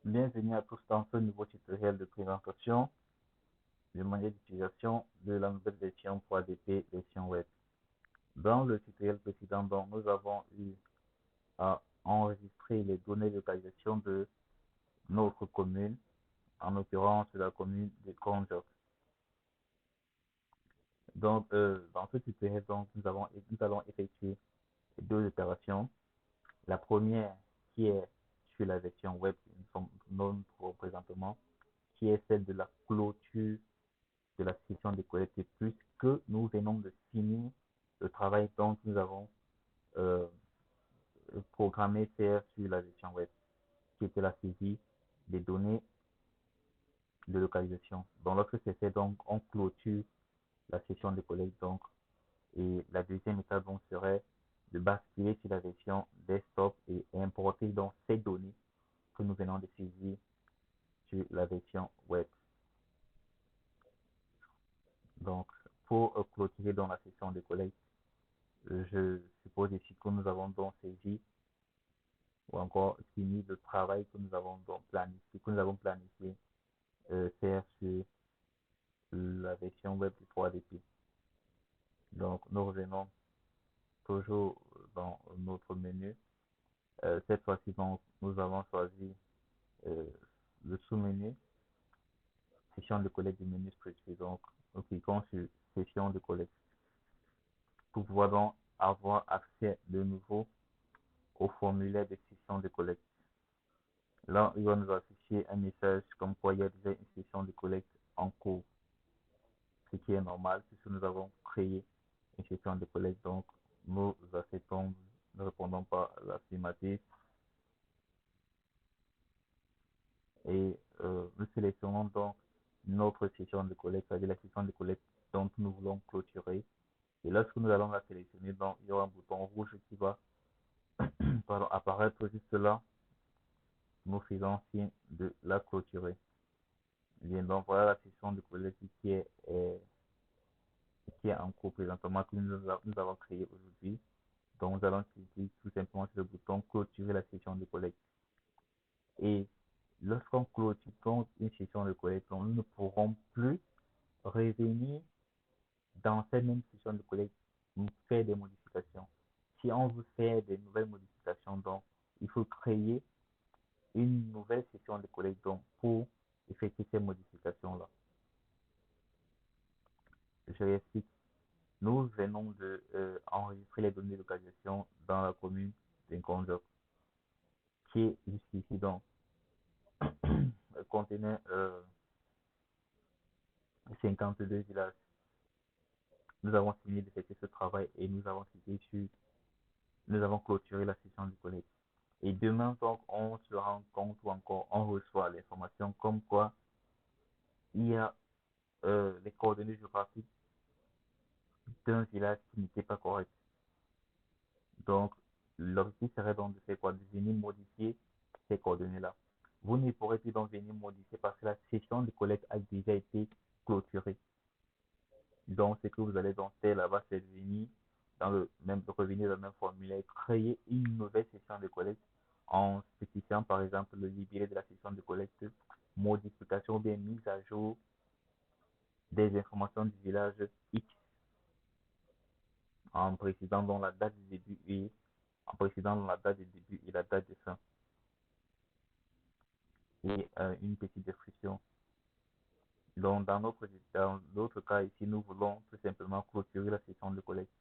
Bienvenue à tous dans ce nouveau tutoriel de présentation du manuel d'utilisation de la nouvelle version 3DP version web. Dans le tutoriel précédent, donc, nous avons eu à enregistrer les données de localisation de notre commune, en l'occurrence la commune de Konjok. Donc, dans ce tutoriel, donc, nous allons effectuer deux opérations. La première qui est sur la version web, non pour présentement, qui est celle de la clôture de la session de collecte puisque nous venons de finir le travail dont nous avons euh, programmé faire sur la version web, qui était la saisie des données de localisation. Donc lorsque c'est fait, donc on clôture la session de collecte donc et la deuxième étape donc serait de basculer sur la version desktop et importer donc ces données que nous venons de saisir sur la version web. Donc pour clôturer dans la session de collecte, je suppose ici que nous avons donc saisi ou encore fini le travail que nous avons donc planifié faire sur la version web du 3DP. Donc nous revenons toujours dans notre menu. Cette fois-ci, nous avons choisi euh, le sous-menu session de collecte du menu spécifique. Donc nous cliquons sur session de collecte pour pouvoir donc avoir accès de nouveau au formulaire de session de collecte. Là, il va nous afficher un message comme quoi il y a déjà une session de collecte en cours, ce qui est normal puisque nous avons créé une session de collecte. Donc, nous acceptons, ne répondons pas à l'affirmative et nous sélectionnons donc notre session de collecte, c'est-à-dire la session de collecte dont nous voulons clôturer. Et lorsque nous allons la sélectionner, donc, il y aura un bouton rouge qui va pardon, apparaître juste là. Nous faisons signe de la clôturer. Bien, donc voilà la session de collecte qui est en cours présentement, que nous avons créé aujourd'hui. Donc, nous allons cliquer tout simplement sur le bouton clôturer la session de collecte. Et lorsqu'on clôture une session de collecte, nous ne pourrons plus revenir dans cette même session de collecte, faire des modifications. Si on veut faire des nouvelles modifications, donc, il faut créer une nouvelle session de collecte donc, pour effectuer ces modifications-là. Je réexplique. Nous venons de enregistrer les données de localisation dans la commune d'Inkonjok, qui est jusqu'ici donc contenait 52 villages. Nous avons fini d'effectuer ce travail et nous avons clôturé la session du collecte. Et demain, donc, on se rend compte ou encore on reçoit l'information comme quoi il y a les coordonnées géographiques d'un village qui n'était pas correct. Donc, l'objectif serait donc de faire quoi? De venir modifier ces coordonnées-là. Vous ne pourrez plus donc venir modifier parce que la session de collecte a déjà été clôturée. Donc, ce que vous allez donc faire là-bas, c'est venir revenir dans le même formulaire, créer une nouvelle session de collecte en spécifiant par exemple le libellé de la session de collecte, modification ou bien mise à jour des informations du village X en précisant donc la date du début et en précisant la date du début et la date de fin et une petite description. Donc, dans notre cas ici, nous voulons tout simplement clôturer la session de collecte.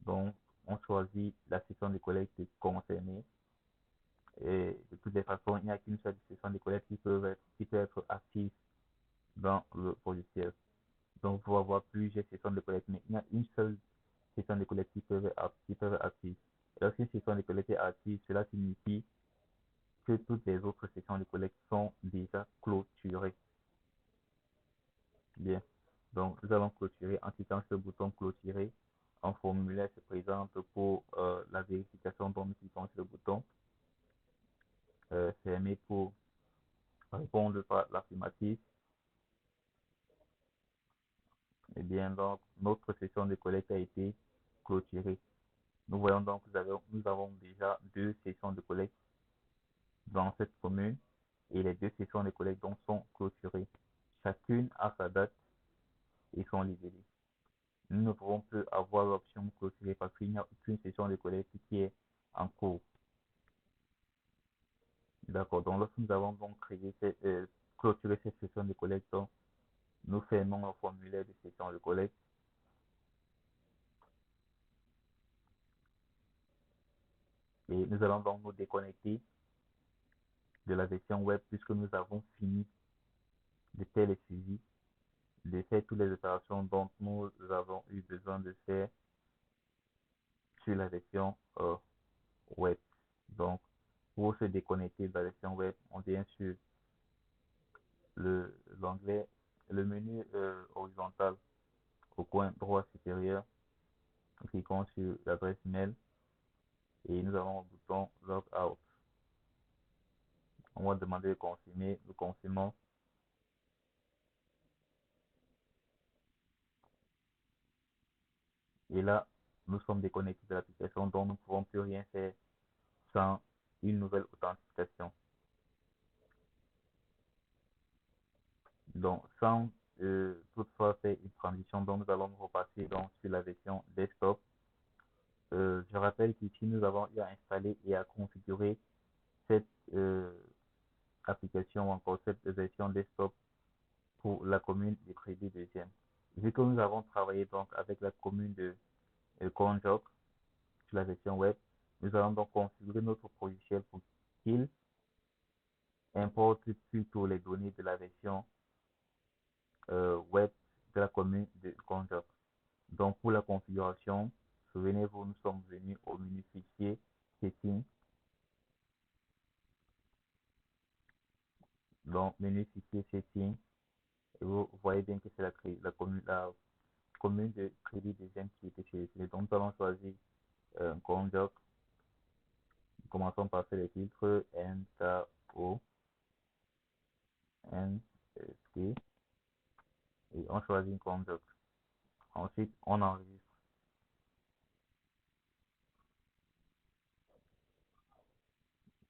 Donc, on choisit la session de collecte concernée. Et de toutes les façons, il n'y a qu'une seule session de collecte qui peut être active dans le logiciel. Donc, pour avoir plusieurs sessions de collecte, mais il y a une seule session de collecte qui peut être active. Et lorsqu'une session de collecte est active, cela signifie que toutes les autres sessions de collecte sont déjà clôturées. Bien. Donc, nous allons clôturer en cliquant sur le bouton clôturer. Un formulaire se présente pour la vérification. Donc, nous cliquons sur le bouton fermer pour répondre par l'affirmative. Et bien, donc, notre session de collecte a été clôturée. Nous voyons donc que nous avons déjà deux sessions de collecte dans cette commune. et les deux sessions de collecte donc sont clôturées. Chacune a sa date et son libellé. Nous ne pouvons plus avoir l'option clôturée parce qu'il n'y a aucune session de collecte qui est en cours. D'accord, donc lorsque nous avons donc clôturé cette session de collecte, donc, nous fermons le formulaire de session de collecte et nous allons donc nous déconnecter de la version web puisque nous avons fini de faire les suivis, de faire toutes les opérations dont nous avons eu besoin de faire sur la version web. Donc, pour se déconnecter de la version web, on vient sur l'onglet, le menu horizontal au coin droit supérieur. Nous cliquons sur l'adresse mail et nous avons le bouton Log Out. On va demander de confirmer, nous confirmons. Et là, nous sommes déconnectés de l'application, donc nous ne pouvons plus rien faire sans une nouvelle authentification. Donc, sans toutefois faire une transition, donc nous allons repasser donc, sur la version desktop. Je rappelle qu'ici, nous avons eu à installer et à configurer cette application ou encore cette version desktop pour la commune de Crédit Deuxième. Vu que nous avons travaillé donc avec la commune de Konjok sur la version web, nous allons donc configurer notre logiciel pour qu'il importe plutôt les données de la version web de la commune de Konjok. Donc pour la configuration, souvenez-vous, nous sommes venus au menu fichier setting. Donc menu fichier setting, et vous voyez bien que c'est la commune de Crédit Deuxième qui était sélectionnée. Donc nous allons choisir Konjok. Commençons par faire les filtres NKO, NST et on choisit Konjok. Ensuite, on enregistre.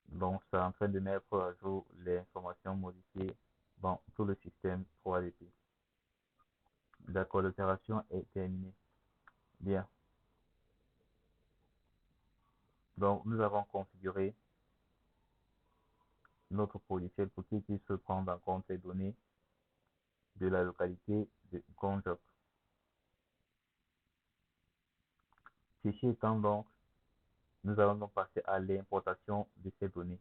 Donc, c'est en train de mettre à jour les informations modifiées dans tout le système 3DP. D'accord, l'opération est terminée. Bien. Donc, nous avons configuré notre logiciel pour qu'il puisse prendre en compte les données de la localité de Konjok. Ceci étant donc, nous allons donc passer à l'importation de ces données.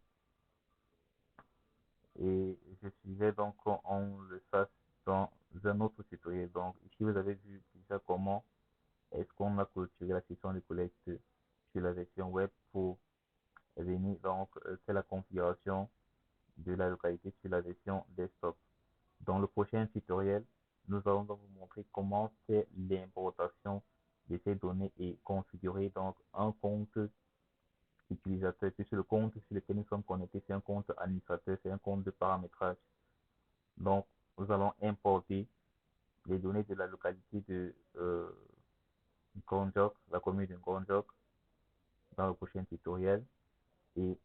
Et je suivais donc qu'on le fasse dans un autre tutoriel. Donc, ici, vous avez vu déjà comment est-ce qu'on a clôturé la session de collecte sur la version web pour venir donc faire la configuration de la localité sur la version desktop. Dans le prochain tutoriel, nous allons donc vous montrer comment faire l'importation de ces données et configurer donc un compte utilisateur, puisque le compte sur lequel nous sommes connectés, c'est un compte administrateur, c'est un compte de paramétrage. Donc, nous allons importer les données de la localité de Konjok, la commune de Konjok, dans le prochain tutoriel et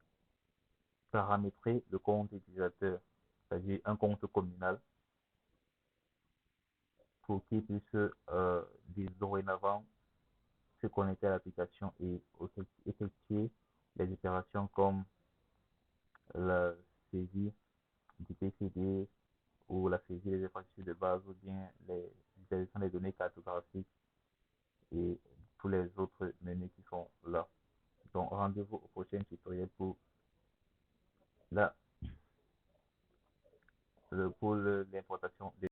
paramétrer le compte utilisateur, c'est-à-dire un compte communal, pour qu'il puisse dorénavant se connecter à l'application et effectuer les opérations comme la saisie du PCD ou la saisie des infrastructures de base ou bien l'utilisation des données cartographiques et tous les autres menus qui sont là. Donc rendez-vous au prochain tutoriel la, pour l'importation des